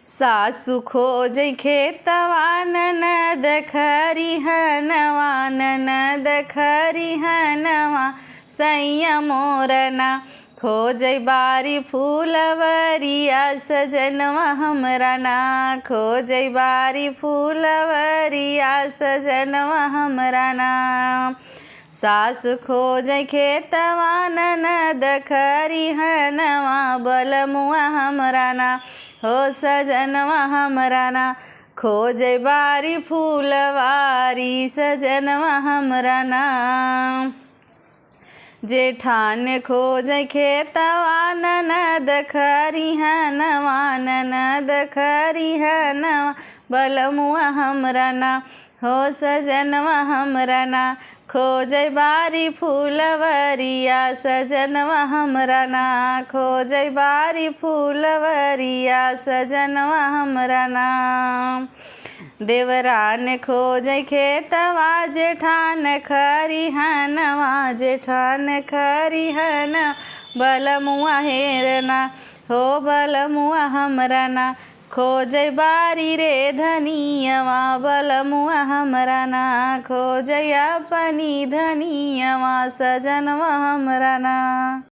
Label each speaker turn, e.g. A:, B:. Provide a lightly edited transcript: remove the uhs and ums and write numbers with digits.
A: सासु खोजै खेतवा ननद खरिहनवा, ननद खरिहनवा सैया मोरना। खोजै बारी फूलवरिया सजनवा हमरा ना, खोजै बारी फूलवरिया सजनवा हमरा ना। सास खोजै खेतवा ननद खरिहनवा, बलमुआ हमरा ना हो सजनवा हमरा ना। खोजै बारी फूलवारी सजनवा हमरा ना। जेठान खोजै खेतवा ननद खरिहनवा, ननद खरिहनवा बलमुआ हमरा ना हो सजनवा हमरा ना। खोजै बारी फूलवरिया सजनवा हमरा ना, खोजै बारी फूलवरिया सजनवा हमरा ना। देवरान खोजै खेतवा जेठान खरिहनवा, जेठान खरिहनवा बलमुआ हेरना हो बलमुआ हमरा ना। खोजै बारी रे धनियवा बलमुआ हमरा ना, खोजै अपनी धनियवा सजनवा हमरा ना।